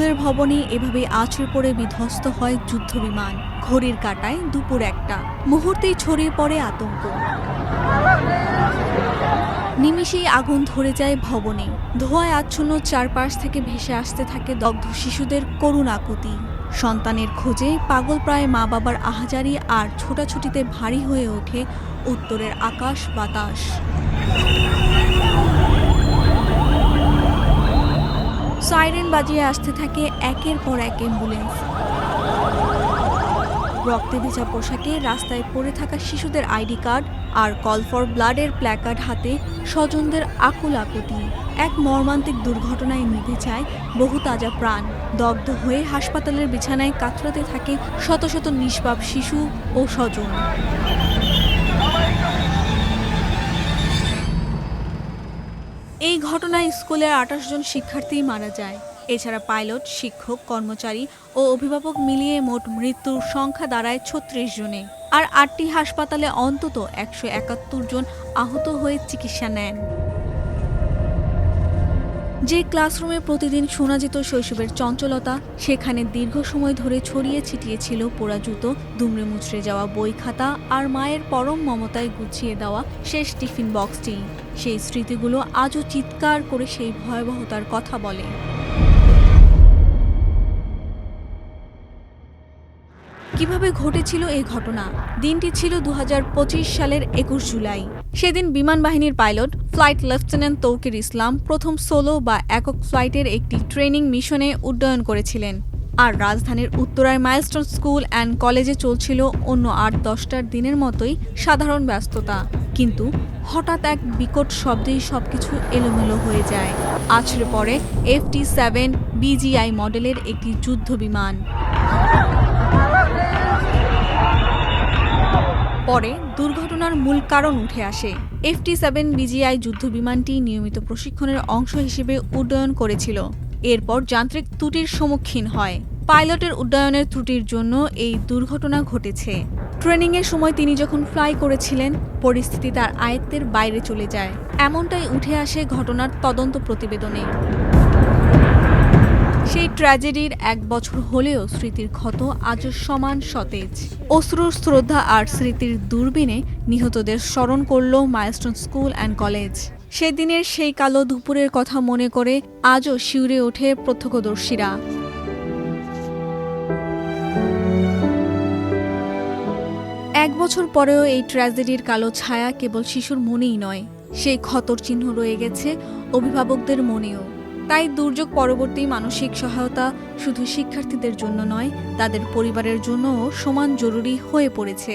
স্কুলের ভবনে এভাবে আছড়ে পড়ে বিধ্বস্ত হয় যুদ্ধবিমান। ঘড়ির কাঁটায় দুপুর 1টা, মুহূর্তেই ছড়িয়ে পড়ে আতঙ্ক। নিমিষেই আগুন ধরে যায় ভবনে। ধোঁয়ায় আচ্ছন্ন চারপাশ থেকে ভেসে আসতে থাকে দগ্ধ শিশুদের করুণ আকুতি। সন্তানের খোঁজে পাগলপ্রায় মা বাবার আহাজারি আর ছোটাছুটিতে ভারী হয়ে ওঠে উত্তরের আকাশ বাতাস। সাইরেন বাজিয়ে আসতে থাকে একের পর এক অ্যাম্বুলেন্স। রক্তে ভেজা পোশাকে রাস্তায় পড়ে থাকা শিশুদের আইডি কার্ড আর কল ফর ব্লাডের প্ল্যাকার্ড হাতে স্বজনদের আকুল আকুতি। এক মর্মান্তিক দুর্ঘটনায় নিভে যায় বহু তাজা প্রাণ। দগ্ধ হয়ে হাসপাতালের বিছানায় কাতরাতে থাকে শত শত নিষ্পাপ শিশু ও স্বজন। এই ঘটনায় স্কুলের 28 জন শিক্ষার্থী মারা যায়। এছাড়া পাইলট, শিক্ষক, কর্মচারী ও অভিভাবক মিলিয়ে মোট মৃত্যুর সংখ্যা দাঁড়ায় 36 জনে। আর 8টি হাসপাতালে অন্তত 171 জন আহত হয়ে চিকিৎসা নেন। যে ক্লাসরুমে প্রতিদিন শোনা যেত শৈশবের চঞ্চলতা, সেখানে দীর্ঘ সময় ধরে ছড়িয়ে ছিটিয়ে ছিল পোড়া জুতো, দুমড়ে মুচড়ে যাওয়া বই খাতা আর মায়ের পরম মমতায় গুছিয়ে দেওয়া শেষ টিফিন বক্সটি। সেই স্মৃতিগুলো আজও চিৎকার করে সেই ভয়াবহতার কথা বলে। কিভাবে ঘটেছিল এই ঘটনা? দিনটি ছিল 2025 সালের 21 জুলাই। সেদিন বিমান বাহিনীর পাইলট ফ্লাইট লেফটেন্যান্ট তৌকির ইসলাম প্রথম সোলো বা একক ফ্লাইটের একটি ট্রেনিং মিশনে উড্ডয়ন করেছিলেন। আর রাজধানীর উত্তরায় মাইলস্টোন স্কুল অ্যান্ড কলেজে চলছিল অন্য 8-10টার দিনের মতোই সাধারণ ব্যস্ততা। কিন্তু হঠাৎ এক বিকট শব্দেই সবকিছু এলোমেলো হয়ে যায়। আছড়ে পড়ে FT-7 BGI মডেলের একটি যুদ্ধ বিমান। পরে দুর্ঘটনার মূল কারণ উঠে আসে। FT-7 BGI যুদ্ধবিমানটি নিয়মিত প্রশিক্ষণের অংশ হিসেবে উড্ডয়ন করেছিল। এরপর যান্ত্রিক ত্রুটির সম্মুখীন হয়। পাইলটের উড্ডয়নের ত্রুটির জন্য এই দুর্ঘটনা ঘটেছে। ট্রেনিংয়ের সময় তিনি যখন ফ্লাই করেছিলেন, পরিস্থিতি তার আয়ত্তের বাইরে চলে যায়। এমনটাই উঠে আসে ঘটনার তদন্ত প্রতিবেদনে। সেই ট্র্যাজেডির 1 বছর হলেও স্মৃতির ক্ষত আজও সমান সতেজ। অশ্রুর শ্রদ্ধা আর স্মৃতির দূরবীনে নিহতদের স্মরণ করল মাইলস্টোন স্কুল অ্যান্ড কলেজ। সেদিনের সেই কালো দুপুরের কথা মনে করে আজও শিউরে ওঠে প্রত্যক্ষদর্শীরা। 1 বছর পরেও এই ট্র্যাজেডির কালো ছায়া কেবল শিশুর মনেই নয়, সেই ক্ষতর চিহ্ন রয়ে গেছে অভিভাবকদের মনেও। তাই দুর্যোগ পরবর্তী মানসিক সহায়তা শুধু শিক্ষার্থীদের জন্য নয়, তাদের পরিবারের জন্যও সমান জরুরি হয়ে পড়েছে।